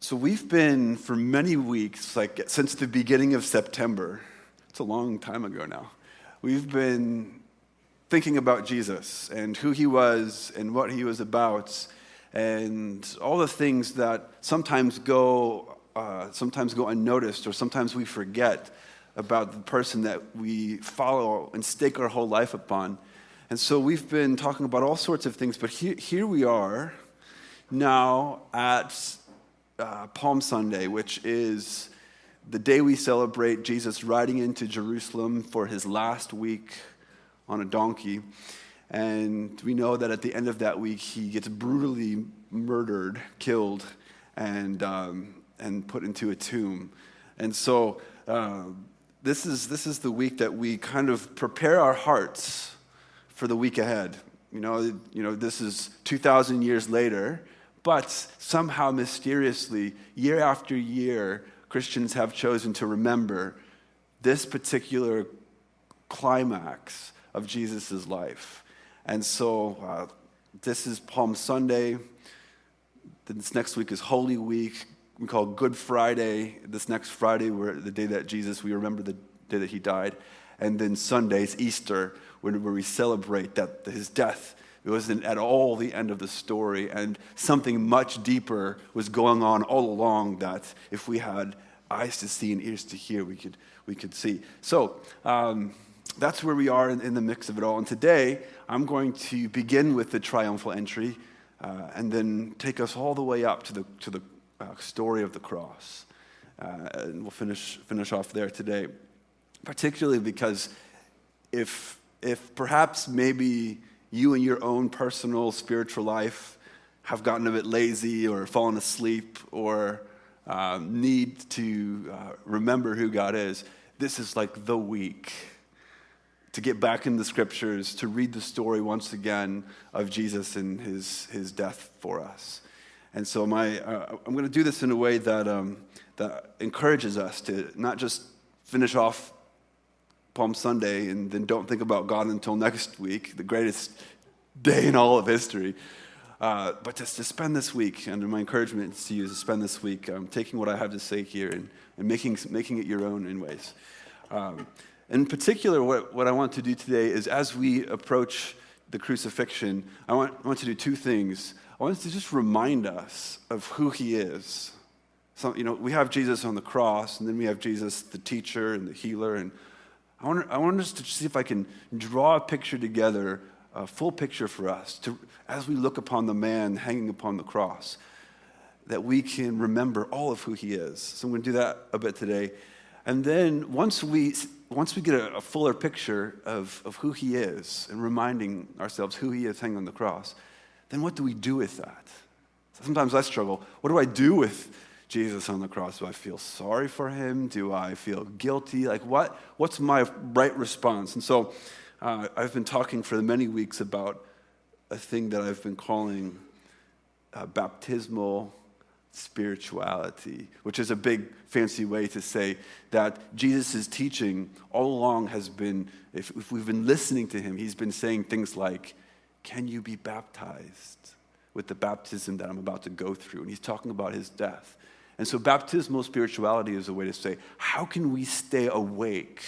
So we've been, for many weeks, like since the beginning of September, it's a long time ago now, we've been thinking about Jesus and who he was and what he was about and all the things that sometimes go unnoticed, or sometimes we forget about the person that we follow and stake our whole life upon. And so we've been talking about all sorts of things, but here we are now at Palm Sunday, which is the day we celebrate Jesus riding into Jerusalem for his last week on a donkey. And we know that at the end of that week, he gets brutally murdered, killed, and put into a tomb. And so this is the week that we kind of prepare our hearts for the week ahead. You know, this is 2,000 years later, but somehow mysteriously, year after year, Christians have chosen to remember this particular climax of Jesus' life. And so this is Palm Sunday. This next week is Holy Week. We call Good Friday. This next Friday, the day that we remember the day that he died. And then Sunday is Easter, where we celebrate that his death, it wasn't at all the end of the story, and something much deeper was going on all along that if we had eyes to see and ears to hear, we could see. So that's where we are in the mix of it all. And today, I'm going to begin with the triumphal entry and then take us all the way up to the story of the cross. And we'll finish off there today, particularly because if perhaps maybe you in your own personal spiritual life have gotten a bit lazy or fallen asleep or need to remember who God is, this is like the week to get back in the scriptures, to read the story once again of Jesus and his death for us. And so I'm going to do this in a way that encourages us to not just finish off Palm Sunday and then don't think about God until next week, the greatest day in all of history, but just to spend this week, and my encouragement to you is to spend this week taking what I have to say here and making it your own in ways. In particular, what I want to do today is, as we approach the crucifixion, I want to do two things. I want to just remind us of who he is. So, we have Jesus on the cross, and then we have Jesus, the teacher and the healer, and I want us to see if I can draw a picture together, a full picture for us, as we look upon the man hanging upon the cross, that we can remember all of who he is. So I'm going to do that a bit today. And then once we get a fuller picture of who he is and reminding ourselves who he is hanging on the cross, then what do we do with that? Sometimes I struggle. What do I do with Jesus on the cross? Do I feel sorry for him? Do I feel guilty? Like what's my right response? And so I've been talking for many weeks about a thing that I've been calling baptismal spirituality, which is a big fancy way to say that Jesus' teaching all along has been, if we've been listening to him, he's been saying things like, can you be baptized with the baptism that I'm about to go through? And he's talking about his death. And so baptismal spirituality is a way to say, how can we stay awake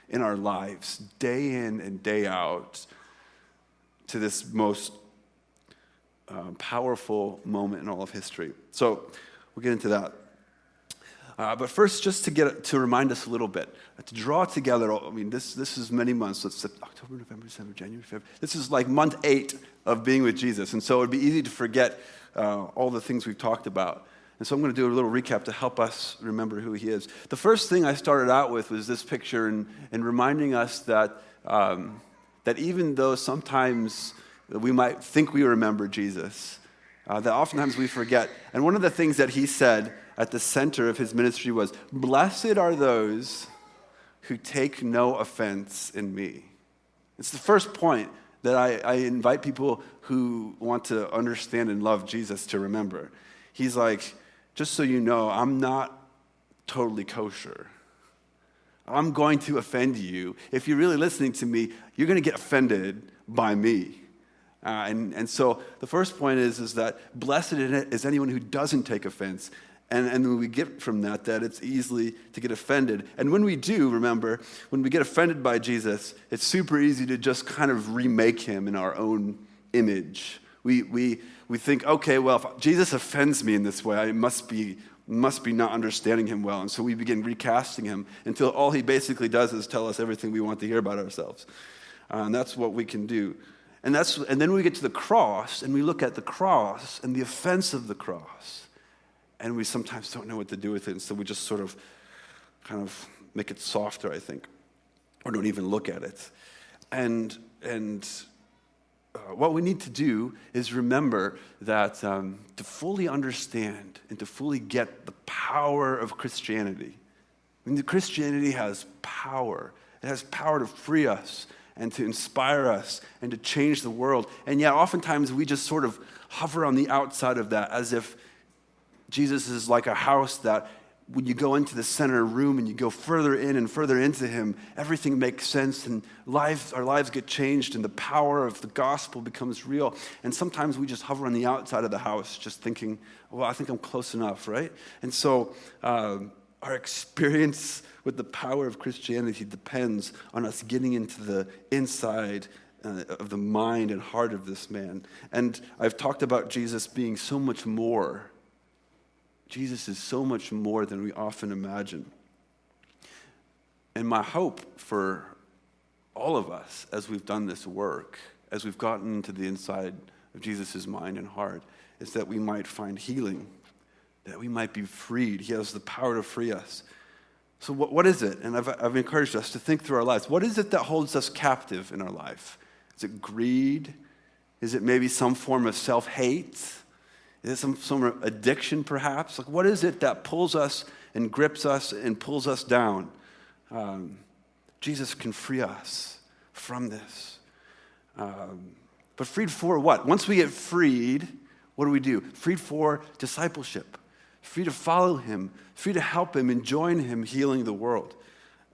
in our lives, day in and day out, to this most powerful moment in all of history? So we'll get into that. But first, just to remind us a little bit, to draw together, this is many months. So it's October, November, December, January, February. This is like month 8 of being with Jesus. And so it'd be easy to forget all the things we've talked about. And so I'm going to do a little recap to help us remember who he is. The first thing I started out with was this picture and reminding us that even though sometimes we might think we remember Jesus, that oftentimes we forget. And one of the things that he said at the center of his ministry was, "Blessed are those who take no offense in me." It's the first point that I invite people who want to understand and love Jesus to remember. He's like, just so you know, I'm not totally kosher. I'm going to offend you. If you're really listening to me, you're going to get offended by me. And so the first point is that blessed is anyone who doesn't take offense. And when we get from that it's easy to get offended. And when we do, remember, when we get offended by Jesus, it's super easy to just kind of remake him in our own image. We think, okay, well, if Jesus offends me in this way, I must be not understanding him well. And so we begin recasting him until all he basically does is tell us everything we want to hear about ourselves. And that's what we can do. And then we get to the cross, and we look at the cross and the offense of the cross. And we sometimes don't know what to do with it, and so we just sort of kind of make it softer, I think, or don't even look at it. And what we need to do is remember that to fully understand and to fully get the power of Christianity. I mean, Christianity has power. It has power to free us and to inspire us and to change the world. And yet, oftentimes, we just sort of hover on the outside of that as if Jesus is like a house that when you go into the center room and you go further in and further into him, everything makes sense and our lives get changed and the power of the gospel becomes real. And sometimes we just hover on the outside of the house just thinking, well, I think I'm close enough, right? And so our experience with the power of Christianity depends on us getting into the inside of the mind and heart of this man. And I've talked about Jesus being so much more. Jesus is so much more than we often imagine. And my hope for all of us as we've done this work, as we've gotten into the inside of Jesus' mind and heart, is that we might find healing, that we might be freed. He has the power to free us. So what is it? And I've encouraged us to think through our lives. What is it that holds us captive in our life? Is it greed? Is it maybe some form of self-hate? Is it some sort of addiction, perhaps? Like, what is it that pulls us and grips us and pulls us down? Jesus can free us from this. But freed for what? Once we get freed, what do? Freed for discipleship. Free to follow him. Free to help him and join him healing the world.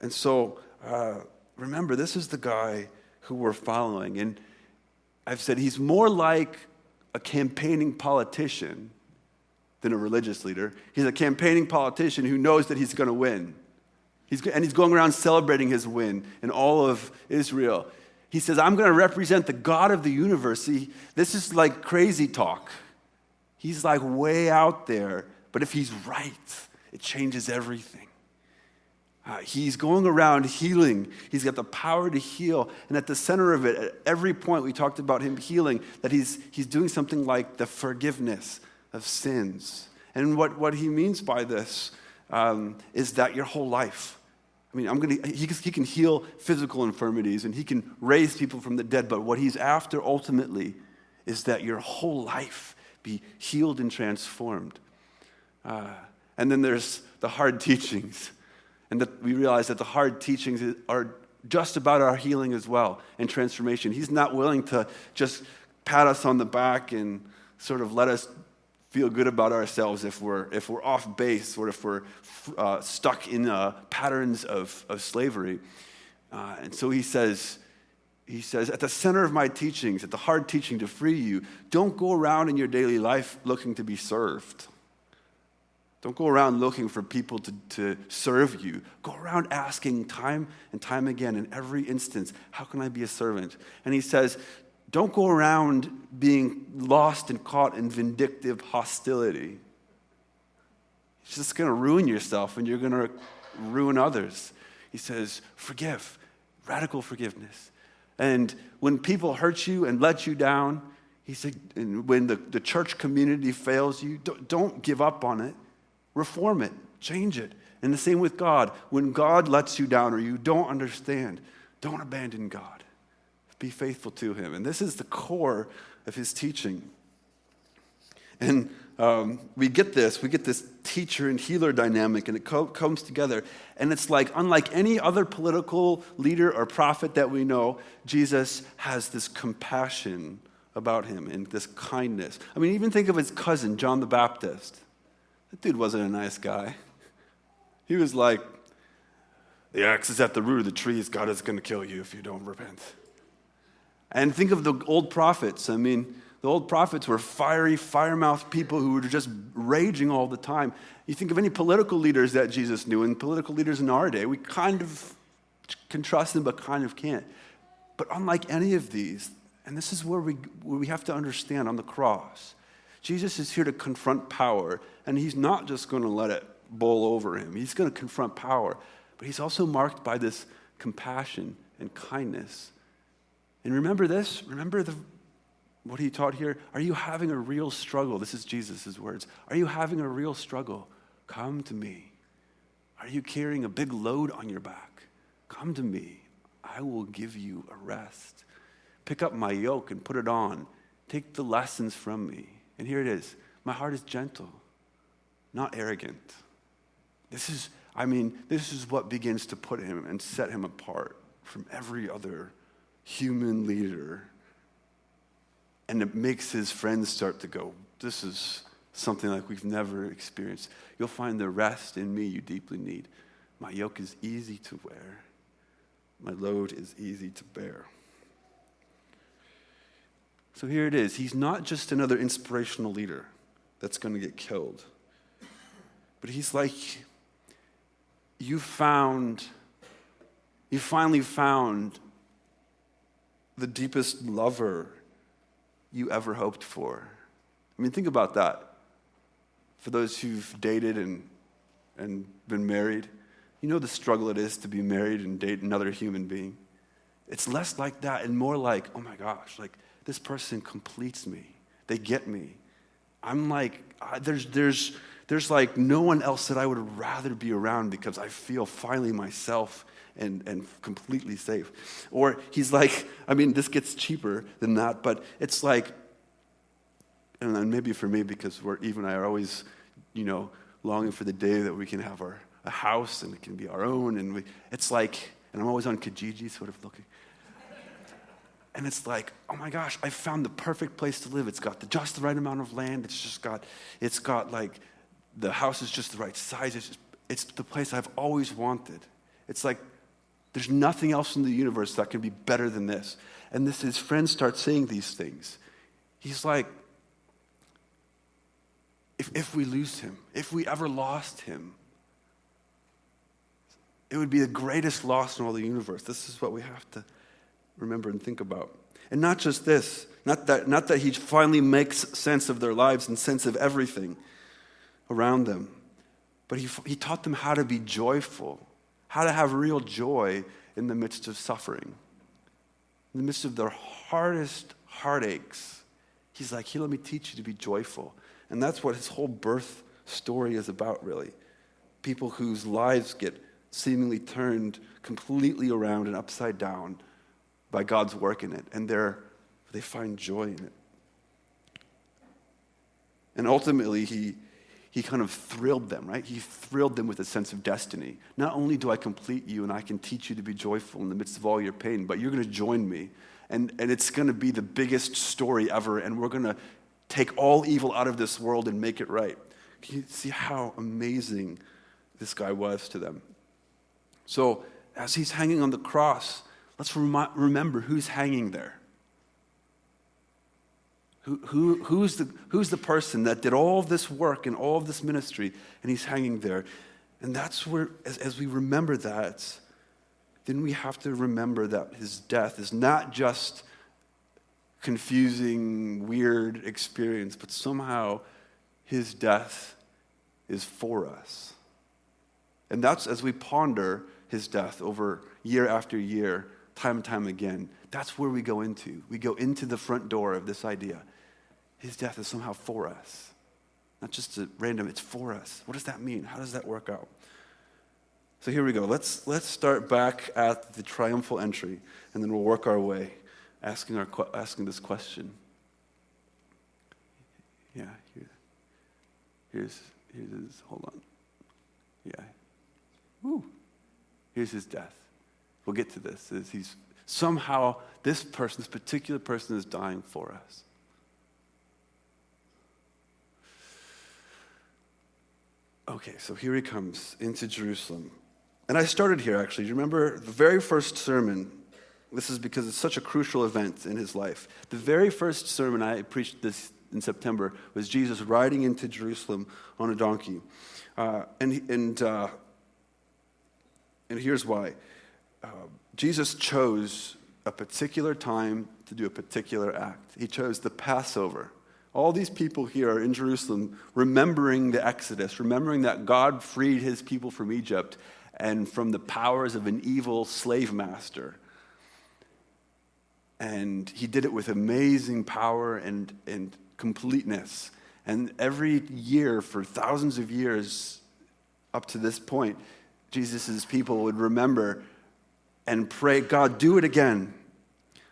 And so, remember, this is the guy who we're following. And I've said he's more like a campaigning politician than a religious leader. He's a campaigning politician who knows that he's going to win. He's going around celebrating his win in all of Israel. He says, I'm going to represent the God of the universe. This is like crazy talk. He's like way out there. But if he's right, it changes everything. He's going around healing. He's got the power to heal. And at the center of it, at every point we talked about him healing, that he's doing something like the forgiveness of sins. And what he means by this is that your whole life. I mean, he can heal physical infirmities and he can raise people from the dead. But what he's after ultimately is that your whole life be healed and transformed. And then there's the hard teachings. And that we realize that the hard teachings are just about our healing as well and transformation. He's not willing to just pat us on the back and sort of let us feel good about ourselves if we're off base or if we're stuck in patterns of slavery. And so he says, at the center of my teachings, at the hard teaching to free you, don't go around in your daily life looking to be served. Don't go around looking for people to serve you. Go around asking time and time again in every instance, how can I be a servant? And he says, don't go around being lost and caught in vindictive hostility. It's just going to ruin yourself and you're going to ruin others. He says, forgive, radical forgiveness. And when people hurt you and let you down, he said, and when the church community fails you, don't give up on it. Reform it, change it. And the same with God. When God lets you down or you don't understand, don't abandon God. Be faithful to him. And this is the core of his teaching. And we get this teacher and healer dynamic, and it comes together. And it's like, unlike any other political leader or prophet that we know, Jesus has this compassion about him and this kindness. I mean, even think of his cousin, John the Baptist. That dude wasn't a nice guy. He was like, the axe is at the root of the trees. God is going to kill you if you don't repent. And think of the old prophets. I mean, The old prophets were fiery, fire-mouthed people who were just raging all the time. You think of any political leaders that Jesus knew, and political leaders in our day, we kind of can trust them, but kind of can't. But unlike any of these, and this is where we have to understand on the cross, Jesus is here to confront power, and he's not just going to let it bowl over him. He's going to confront power, but he's also marked by this compassion and kindness. And remember this, what he taught here. Are you having a real struggle? This is Jesus' words. Are you having a real struggle? Come to me. Are you carrying a big load on your back? Come to me. I will give you a rest. Pick up my yoke and put it on. Take the lessons from me. And here it is. My heart is gentle, not arrogant. This is what begins to put him and set him apart from every other human leader. And it makes his friends start to go, this is something like we've never experienced. You'll find the rest in me you deeply need. My yoke is easy to wear. My load is easy to bear. So here it is. He's not just another inspirational leader that's going to get killed. But he's like, you finally found the deepest lover you ever hoped for. I mean, think about that. For those who've dated and been married, you know the struggle it is to be married and date another human being. It's less like that and more like, oh my gosh, like this person completes me. They get me. I'm like, there's like no one else that I would rather be around because I feel finally myself and completely safe. Or he's like, I mean, this gets cheaper than that, but it's like, and then maybe for me, because Eve and I are always, longing for the day that we can have a house and it can be our own, and it's like, and I'm always on Kijiji sort of looking. And it's like, oh my gosh, I found the perfect place to live. It's got just the right amount of land. It's got like, the house is just the right size. It's the place I've always wanted. It's like, there's nothing else in the universe that can be better than this. And his friends start saying these things. He's like, if we lose him, if we ever lost him, it would be the greatest loss in all the universe. This is what we have to remember and think about. And not just this, not that he finally makes sense of their lives and sense of everything around them, but he taught them how to be joyful, how to have real joy in the midst of suffering, in the midst of their hardest heartaches. He's like, here, let me teach you to be joyful. And that's what his whole birth story is about, really. People whose lives get seemingly turned completely around and upside down by God's work in it, and they find joy in it. And ultimately, he kind of thrilled them, right? He thrilled them with a sense of destiny. Not only do I complete you and I can teach you to be joyful in the midst of all your pain, but you're going to join me. And it's going to be the biggest story ever, and we're going to take all evil out of this world and make it right. Can you see how amazing this guy was to them? So as he's hanging on the cross, let's remember who's hanging there. Who's the person that did all of this work and all of this ministry, and he's hanging there? And that's where, as we remember that, then we have to remember that his death is not just confusing, weird experience, but somehow his death is for us. And that's, as we ponder his death over year after year, time and time again, that's where we go into. We go into the front door of this idea. His death is somehow for us. Not just a random, it's for us. What does that mean? How does that work out? So here we go. Let's start back at the triumphal entry, and then we'll work our way, asking this question. Yeah, here's his, hold on. Yeah. Woo. Here's his death. We'll get to this. He's somehow, this particular person is dying for us. Okay, so here he comes into Jerusalem. And I started here, actually. Do you remember the very first sermon This is because it's such a crucial event in his life. The very first sermon I preached this in September was Jesus riding into Jerusalem on a donkey. And here's why. Jesus chose a particular time to do a particular act. He chose the Passover. All these people here are in Jerusalem remembering the Exodus, remembering that God freed his people from Egypt and from the powers of an evil slave master. And he did it with amazing power and completeness. And every year for thousands of years up to this point, Jesus' people would remember and pray, God, do it again.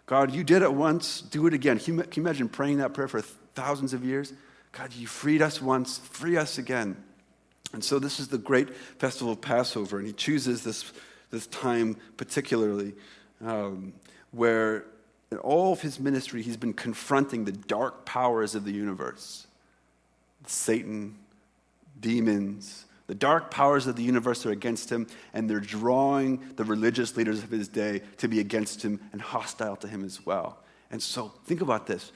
God, you did it once, do it again. Can you imagine praying that prayer for thousands of years? God, you freed us once, free us again. And so this is the great festival of Passover, and he chooses this time particularly where in all of his ministry he's been confronting the dark powers of the universe. Satan, demons, the dark powers of the universe are against him, and they're drawing the religious leaders of his day to be against him and hostile to him as well. And so think about this.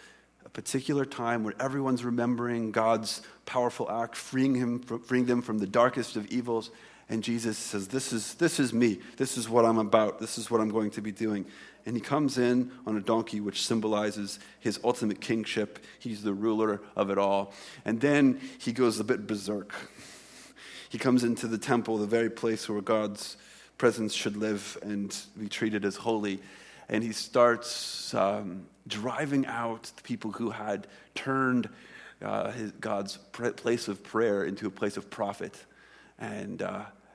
A particular time where everyone's remembering God's powerful act, freeing them from the darkest of evils. And Jesus says, this is me. This is what I'm about. This is what I'm going to be doing. And he comes in on a donkey, which symbolizes his ultimate kingship. He's the ruler of it all. And then he goes a bit berserk. He comes into the temple, the very place where God's presence should live and be treated as holy. And he starts driving out the people who had turned God's place of prayer into a place of profit. And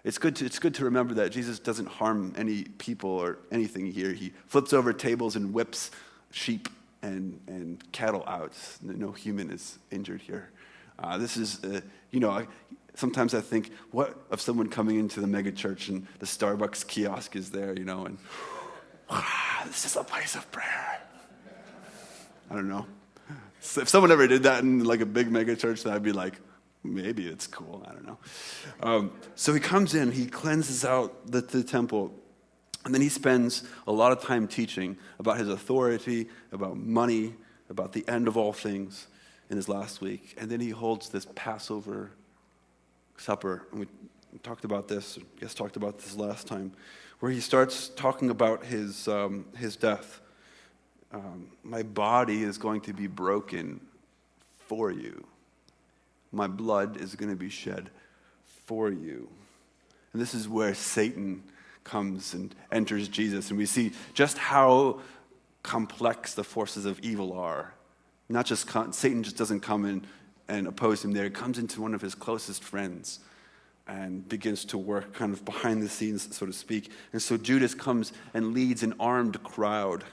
it's good to remember that Jesus doesn't harm any people or anything here. He flips over tables and whips sheep and cattle out. No human is injured here. This is, sometimes I think, what of someone coming into the mega church and the Starbucks kiosk is there, and this is a place of prayer. I don't know. So if someone ever did that in like a big mega church, then I'd be like, maybe it's cool. I don't know. So he comes in, he cleanses out the temple, and then he spends a lot of time teaching about his authority, about money, about the end of all things in his last week. And then he holds this Passover supper, and we talked about this, I guess talked about this last time, where he starts talking about his death. My body is going to be broken for you. My blood is going to be shed for you. And this is where Satan comes and enters Jesus. And we see just how complex the forces of evil are. Not just Satan just doesn't come in and oppose him there. He comes into one of his closest friends and begins to work kind of behind the scenes, so to speak. And so Judas comes and leads an armed crowd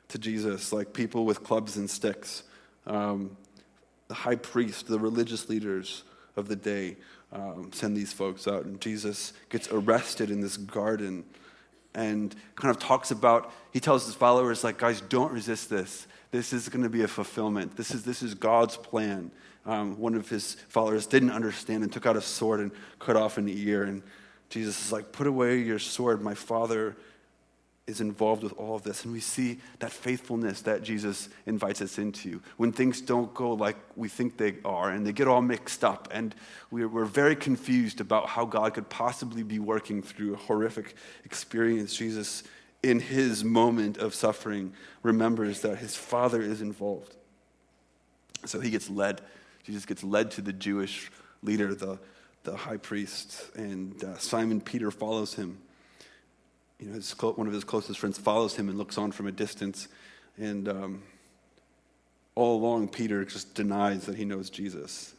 to Jesus, like people with clubs and sticks. The high priest, the religious leaders of the day send these folks out. And Jesus gets arrested in this garden and kind of talks about, he tells his followers, like, guys, don't resist this. This is going to be a fulfillment. This is God's plan. One of his followers didn't understand and took out a sword and cut off an ear. And Jesus is like, put away your sword. My Father is involved with all of this. And we see that faithfulness that Jesus invites us into when things don't go like we think they are and they get all mixed up. And we're very confused about how God could possibly be working through a horrific experience. Jesus, in his moment of suffering, remembers that his Father is involved. So he gets led. Jesus gets led to the Jewish leader, the high priest, and Simon Peter follows him. One of his closest friends follows him and looks on from a distance. And all along, Peter just denies that he knows Jesus.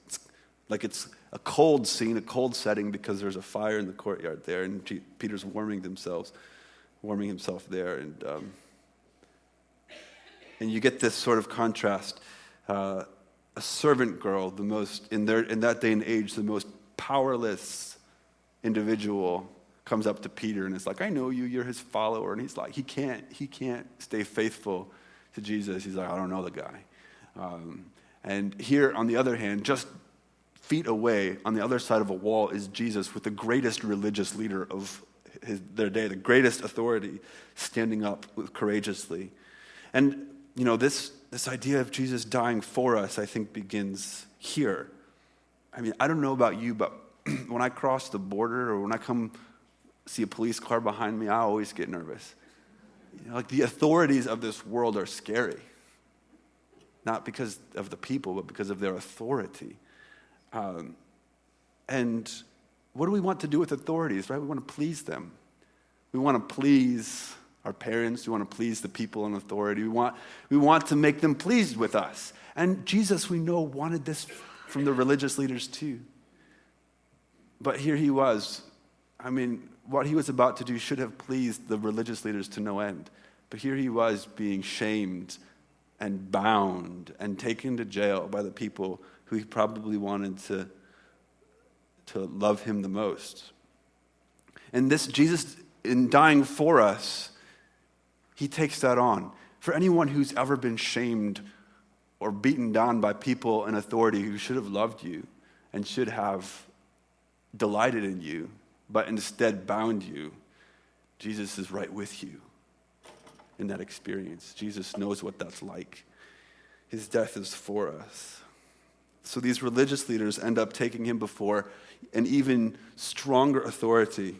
It's a cold scene, a cold setting, because there's a fire in the courtyard there, and Peter's warming himself there. And you get this sort of contrast. A servant girl, in that day and age, the most powerless individual, comes up to Peter and is like, I know you, you're his follower. And he's like, he can't stay faithful to Jesus. He's like, I don't know the guy. And here, on the other hand, just feet away, on the other side of a wall, is Jesus with the greatest religious leader of their day, the greatest authority, standing up courageously. And, this idea of Jesus dying for us, I think, begins here. I mean, I don't know about you, but when I cross the border or when I come see a police car behind me, I always get nervous. Like the authorities of this world are scary. Not because of the people, but because of their authority. And what do we want to do with authorities, right? We want to please them. We want to please our parents. We want to please the people in authority. We want to make them pleased with us. And Jesus, we know, wanted this from the religious leaders too. But here he was. I mean, what he was about to do should have pleased the religious leaders to no end. But here he was being shamed and bound and taken to jail by the people who he probably wanted to love him the most. And this Jesus, in dying for us, he takes that on. For anyone who's ever been shamed or beaten down by people in authority who should have loved you and should have delighted in you, but instead bound you, Jesus is right with you in that experience. Jesus knows what that's like. His death is for us. So these religious leaders end up taking him before an even stronger authority,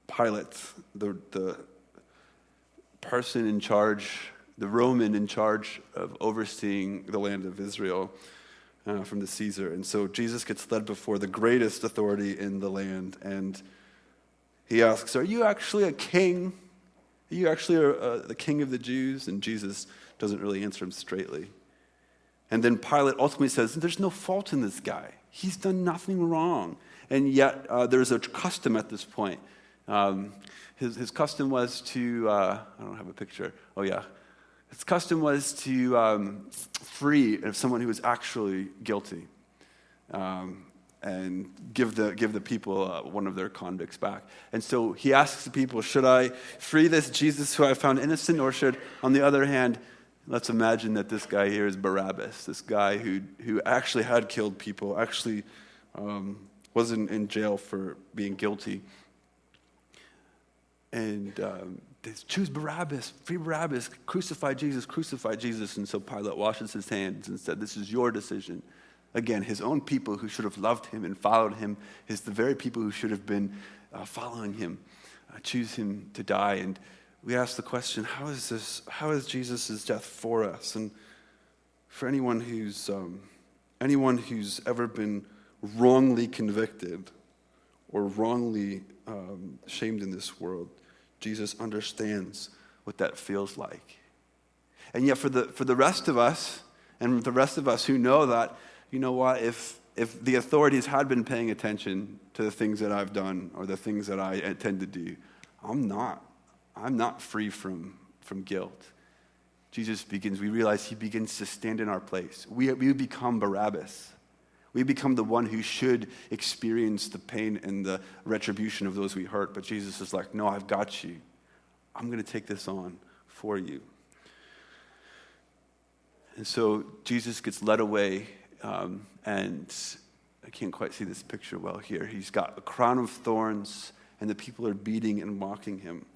Pilate, the person in charge, the Roman in charge of overseeing the land of Israel from the Caesar. And so Jesus gets led before the greatest authority in the land, and he asks, "Are you actually a king? Are you actually the king of the Jews?" And Jesus doesn't really answer him straightly. And then Pilate ultimately says, "There's no fault in this guy. He's done nothing wrong." And yet there's a custom at this point. His custom was to, I don't have a picture. Oh yeah. His custom was to free someone who was actually guilty and give the people one of their convicts back. And so he asks the people, should I free this Jesus who I found innocent, or should, on the other hand, let's imagine that this guy here is Barabbas, this guy who actually had killed people, actually was in jail for being guilty. And they choose Barabbas, free Barabbas, crucify Jesus. And so Pilate washes his hands and said, "This is your decision." Again, his own people who should have loved him and followed him, is the very people who should have been following him, choose him to die. And we ask the question, how is Jesus' death for us? And for anyone who's ever been wrongly convicted or wrongly shamed in this world, Jesus understands what that feels like. And yet for the rest of us, and the rest of us who know that, you know what, if the authorities had been paying attention to the things that I've done or the things that I intend to do, I'm not free from guilt. We realize he begins to stand in our place. We become Barabbas. We become the one who should experience the pain and the retribution of those we hurt. But Jesus is like, no, I've got you. I'm going to take this on for you. And so Jesus gets led away, and I can't quite see this picture well here. He's got a crown of thorns, and the people are beating and mocking him.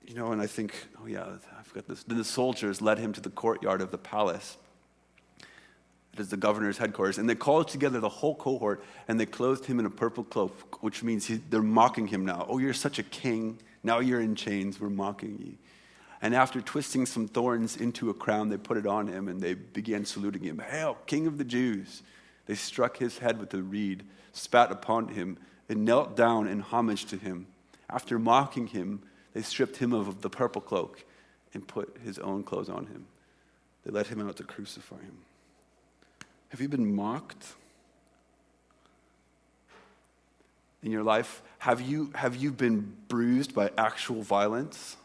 And I think, oh yeah, I've got this. Then the soldiers led him to the courtyard of the palace. It is the governor's headquarters. And they called together the whole cohort, and they clothed him in a purple cloak, which means they're mocking him now. "Oh, you're such a king. Now you're in chains. We're mocking you." And after twisting some thorns into a crown, they put it on him, and they began saluting him. "Hail, King of the Jews." They struck his head with a reed, spat upon him, and knelt down in homage to him. After mocking him, they stripped him of the purple cloak and put his own clothes on him. They led him out to crucify him. Have you been mocked in your life? Have you been bruised by actual violence?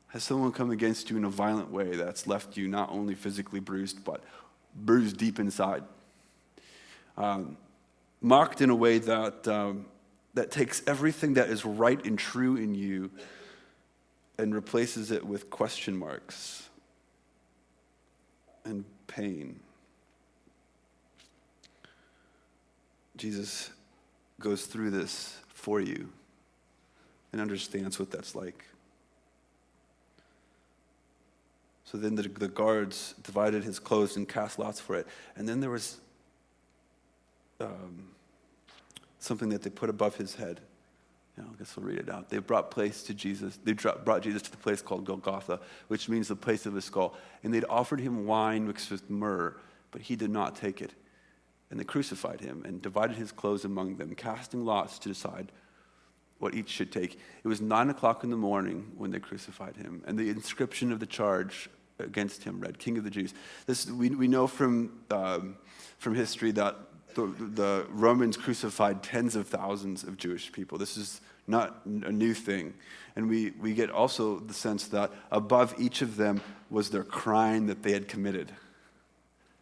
Has someone come against you in a violent way that's left you not only physically bruised, but bruised deep inside? Mocked in a way that takes everything that is right and true in you and replaces it with question marks and pain. Jesus goes through this for you and understands what that's like. So then the guards divided his clothes and cast lots for it. And then there was something that they put above his head. I guess we'll read it out. They brought Jesus to the place called Golgotha, which means the place of his skull. And they'd offered him wine mixed with myrrh, but he did not take it. And they crucified him and divided his clothes among them, casting lots to decide what each should take. It was 9:00 in the morning when they crucified him, and the inscription of the charge against him read, King of the Jews. We know from history that the Romans crucified tens of thousands of Jewish people. This is not a new thing. And we get also the sense that above each of them was their crime that they had committed.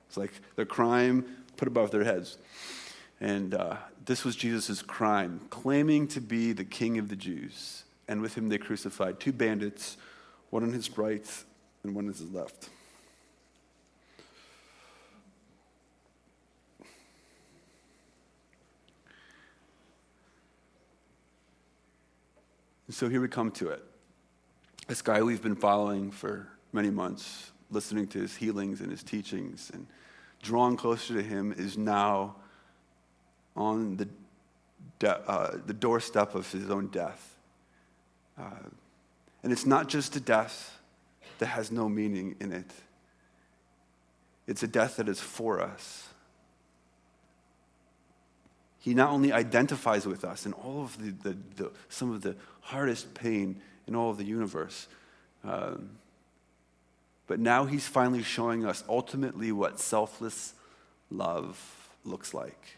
It's like their crime put above their heads. And this was Jesus' crime, claiming to be the King of the Jews. And with him they crucified 2 bandits, one on his right and one on his left. And so here we come to it. This guy we've been following for many months, listening to his healings and his teachings, and drawn closer to him, is now on the doorstep of his own death. And it's not just a death that has no meaning in it. It's a death that is for us. He not only identifies with us in all of some of the hardest pain in all of the universe, but now he's finally showing us ultimately what selfless love looks like.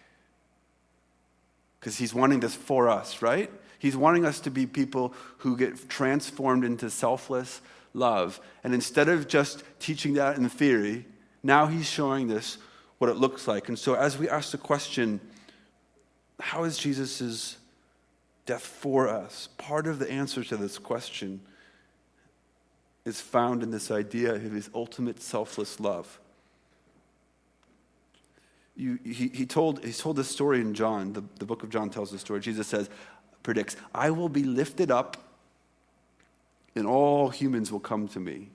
Because he's wanting this for us, right? He's wanting us to be people who get transformed into selfless love. And instead of just teaching that in theory, now he's showing us what it looks like. And so as we ask the question, how is Jesus' death for us? Part of the answer to this question is found in this idea of his ultimate selfless love. He told this story in John. The book of John tells the story. Jesus predicts, I will be lifted up and all humans will come to me.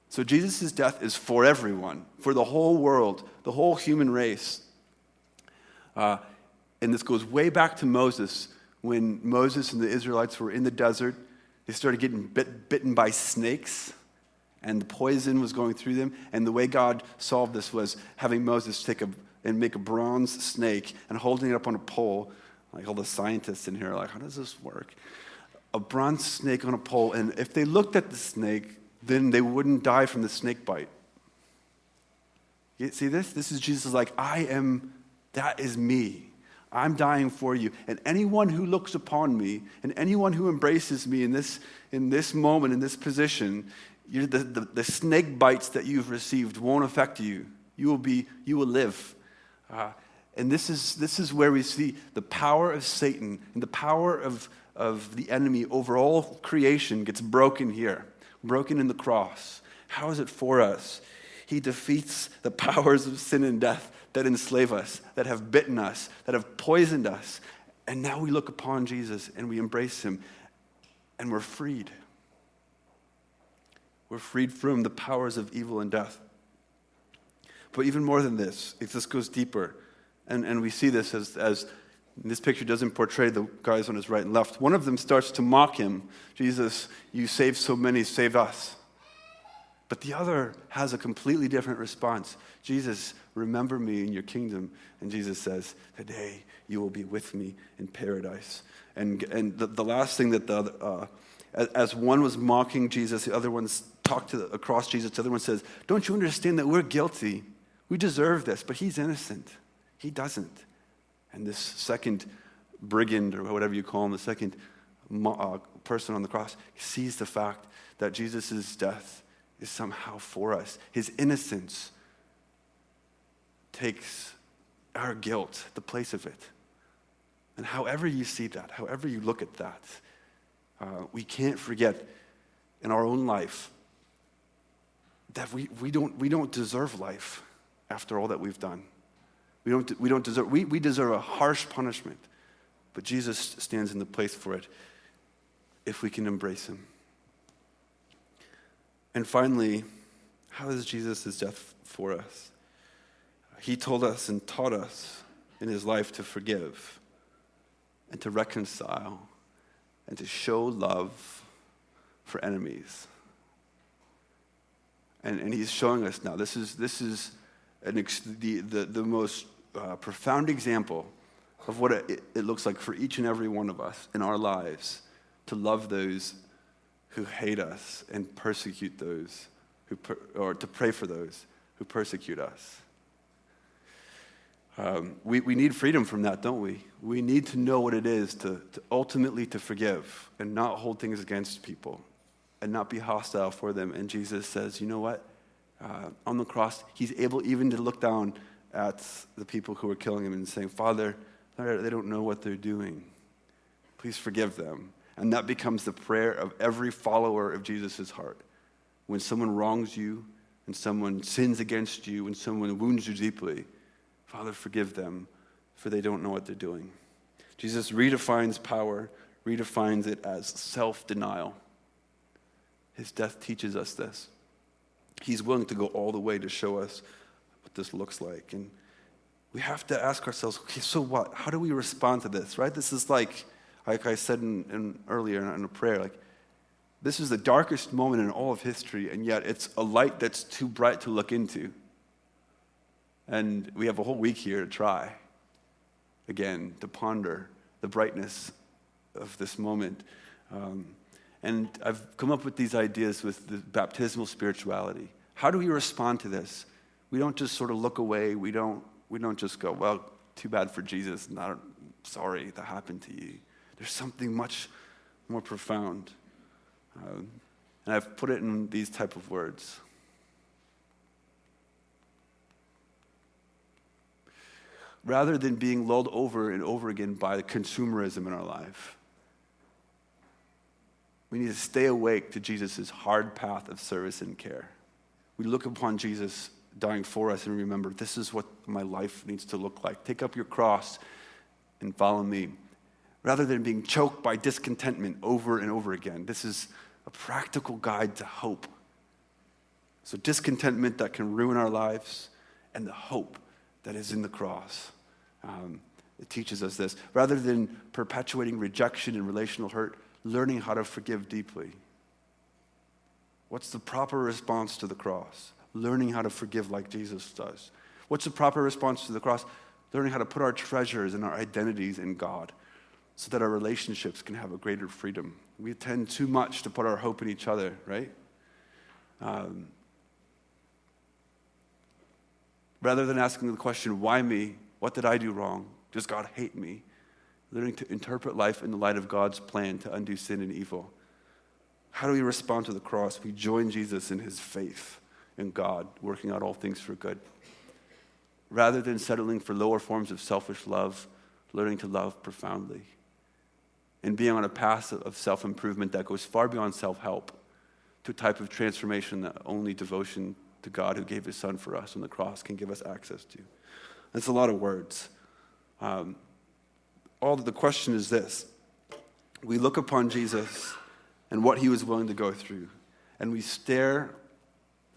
So Jesus' death is for everyone, for the whole world, the whole human race. And this goes way back to Moses. When Moses and the Israelites were in the desert, they started getting bitten by snakes, and the poison was going through them. And the way God solved this was having Moses make a bronze snake and holding it up on a pole. Like all the scientists in here are like, how does this work? A bronze snake on a pole, and if they looked at the snake, then they wouldn't die from the snake bite. You see this? This is Jesus like, that is me. I'm dying for you. And anyone who looks upon me, and anyone who embraces me in this moment, in this position, the snake bites that you've received won't affect you. You will live. And this is where we see the power of Satan and the power of the enemy over all creation gets broken here, broken in the cross. How is it for us? He defeats the powers of sin and death that enslave us, that have bitten us, that have poisoned us. And now we look upon Jesus and we embrace him, and we're freed. We're freed from the powers of evil and death. But even more than this, if this goes deeper, and we see this as this picture doesn't portray the guys on his right and left. One of them starts to mock him. Jesus, you saved so many, save us. But the other has a completely different response. Jesus, remember me in your kingdom. And Jesus says, today you will be with me in paradise. And the last thing that as one was mocking Jesus, the other one talked across Jesus. The other one says, don't you understand that we're guilty? We deserve this, but he's innocent. He doesn't. And this second brigand, or whatever you call him, the second person on the cross, sees the fact that Jesus' death is somehow for us. His innocence takes our guilt, the place of it. And however you see that, however you look at that, we can't forget in our own life that we don't deserve life after all that we've done. We deserve a harsh punishment, but Jesus stands in the place for it if we can embrace him. And finally, how is Jesus' death for us? He told us and taught us in his life to forgive and to reconcile and to show love for enemies. And he's showing us now. This is the most profound example of what it looks like for each and every one of us in our lives to love those who hate us and persecute those or to pray for those who persecute us. We need freedom from that, don't we? We need to know what it is to ultimately to forgive and not hold things against people and not be hostile for them. And Jesus says, you know what? On the cross, he's able even to look down at the people who are killing him and saying, Father, they don't know what they're doing. Please forgive them. And that becomes the prayer of every follower of Jesus' heart. When someone wrongs you, and someone sins against you, and someone wounds you deeply, Father, forgive them, for they don't know what they're doing. Jesus redefines power, redefines it as self-denial. His death teaches us this. He's willing to go all the way to show us what this looks like. And we have to ask ourselves, okay, so what? How do we respond to this, right? This is like I said earlier in a prayer, like this is the darkest moment in all of history, and yet it's a light that's too bright to look into. And we have a whole week here to try, again, to ponder the brightness of this moment. And I've come up with these ideas with the baptismal spirituality. How do we respond to this? We don't just sort of look away. We don't just go, well, too bad for Jesus. Sorry that happened to you. There's something much more profound. And I've put it in these type of words. Rather than being lulled over and over again by the consumerism in our life, we need to stay awake to Jesus' hard path of service and care. We look upon Jesus dying for us and remember, this is what my life needs to look like. Take up your cross and follow me. Rather than being choked by discontentment over and over again, this is a practical guide to hope. So discontentment that can ruin our lives and the hope that is in the cross. It teaches us this. Rather than perpetuating rejection and relational hurt, learning how to forgive deeply. What's the proper response to the cross? Learning how to forgive like Jesus does. What's the proper response to the cross? Learning how to put our treasures and our identities in God so that our relationships can have a greater freedom. We tend too much to put our hope in each other, right? Rather than asking the question, why me? What did I do wrong? Does God hate me? Learning to interpret life in the light of God's plan to undo sin and evil. How do we respond to the cross? We join Jesus in his faith in God, working out all things for good. Rather than settling for lower forms of selfish love, learning to love profoundly. And being on a path of self-improvement that goes far beyond self-help to a type of transformation that only devotion to God who gave his son for us on the cross can give us access to. That's a lot of words. The question is this. We look upon Jesus and what he was willing to go through, and we stare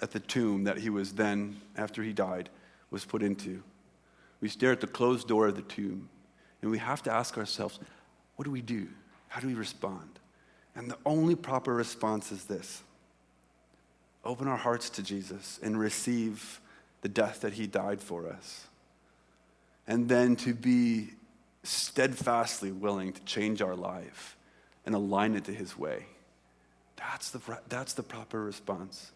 at the tomb that he was then, after he died, was put into. We stare at the closed door of the tomb, and we have to ask ourselves, what do we do? How do we respond? And the only proper response is this. Open our hearts to Jesus and receive the death that he died for us. And then to be steadfastly willing to change our life and align it to his way. That's the proper response.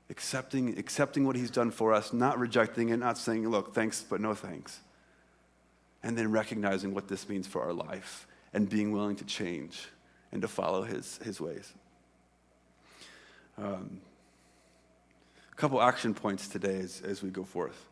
Accepting what he's done for us, not rejecting it, not saying, look, thanks, but no thanks. And then recognizing what this means for our life and being willing to change and to follow his ways. A couple action points today as we go forth.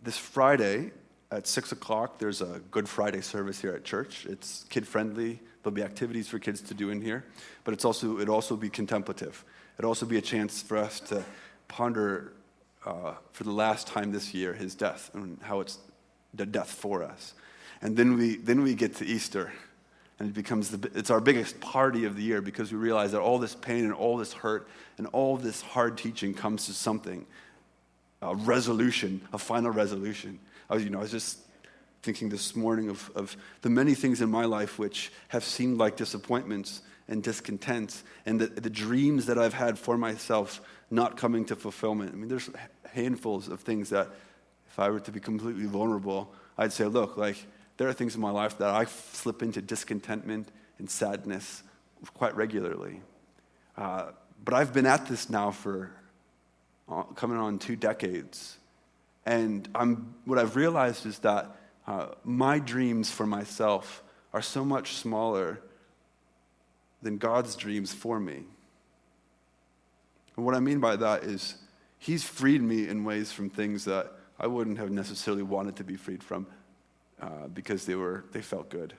This Friday at 6 o'clock, there's a Good Friday service here at church. It's kid-friendly. There'll be activities for kids to do in here, but it'll also be contemplative. It'll also be a chance for us to ponder for the last time this year, his death, and how it's the death for us. And then we get to Easter, and it's our biggest party of the year, because we realize that all this pain and all this hurt and all this hard teaching comes to something, a resolution, a final resolution. I was just thinking this morning of the many things in my life which have seemed like disappointments and discontents, and the dreams that I've had for myself not coming to fulfillment. I mean, there's handfuls of things that, if I were to be completely vulnerable, I'd say, look, like, there are things in my life that I slip into discontentment and sadness quite regularly. But I've been at this now for coming on 2 decades. And what I've realized is that my dreams for myself are so much smaller than God's dreams for me. And what I mean by that is he's freed me in ways from things that I wouldn't have necessarily wanted to be freed from because they felt good.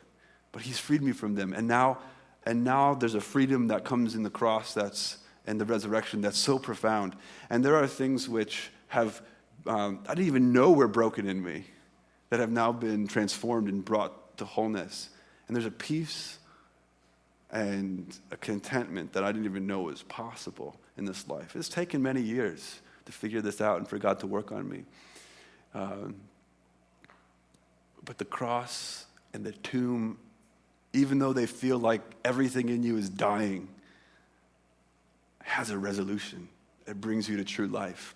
But he's freed me from them. And now there's a freedom that comes in the cross and the resurrection that's so profound. And there are things which have, I didn't even know were broken in me, that have now been transformed and brought to wholeness. And there's a peace and a contentment that I didn't even know was possible in this life. It's taken many years to figure this out and for God to work on me. But the cross and the tomb, even though they feel like everything in you is dying, has a resolution. It brings you to true life.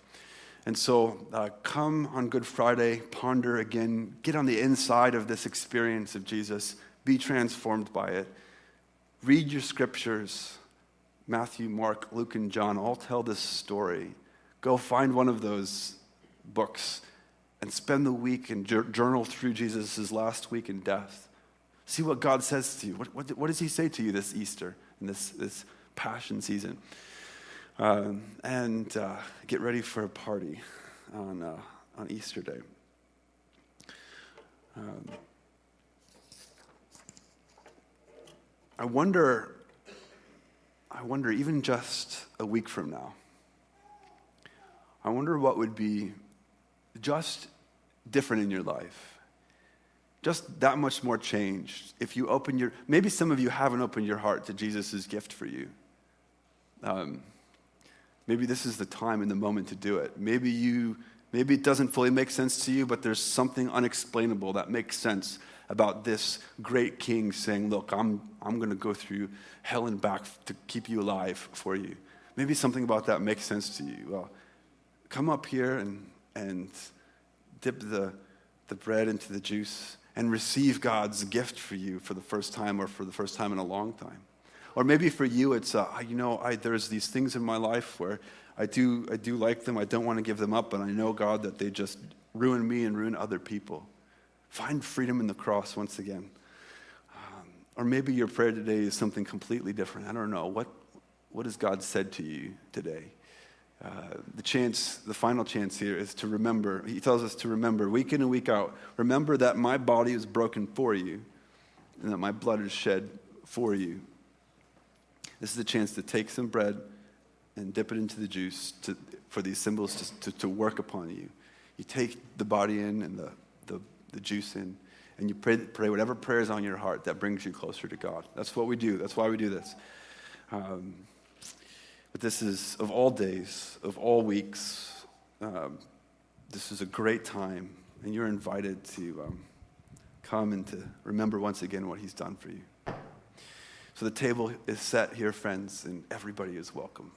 And so come on Good Friday, ponder again, get on the inside of this experience of Jesus, be transformed by it. Read your scriptures. Matthew, Mark, Luke, and John all tell this story. Go find one of those books and spend the week and journal through Jesus' last week in death. See what God says to you. What does he say to you this Easter, in this Passion season? And get ready for a party on Easter Day. I wonder, even just a week from now, I wonder what would be just different in your life, just that much more changed if you open maybe some of you haven't opened your heart to Jesus' gift for you. Maybe this is the time and the moment to do it. Maybe it doesn't fully make sense to you, but there's something unexplainable that makes sense about this great king saying, look, I'm going to go through hell and back to keep you alive for you. Maybe something about that makes sense to you. Well, come up here and dip the bread into the juice and receive God's gift for you for the first time, or for the first time in a long time. Or maybe for you, it's, there's these things in my life where I do like them. I don't want to give them up, but I know, God, that they just ruin me and ruin other people. Find freedom in the cross once again. Or maybe your prayer today is something completely different. I don't know. What has God said to you today? The final chance here is to remember. He tells us to remember week in and week out. Remember that my body is broken for you and that my blood is shed for you. This is a chance to take some bread and dip it into the juice for these symbols to work upon you. You take the body in and the juice in, and you pray whatever prayer is on your heart that brings you closer to God. That's what we do. That's why we do this. But this is, of all days, of all weeks, this is a great time, and you're invited to come and to remember once again what he's done for you. So the table is set here, friends, and everybody is welcome.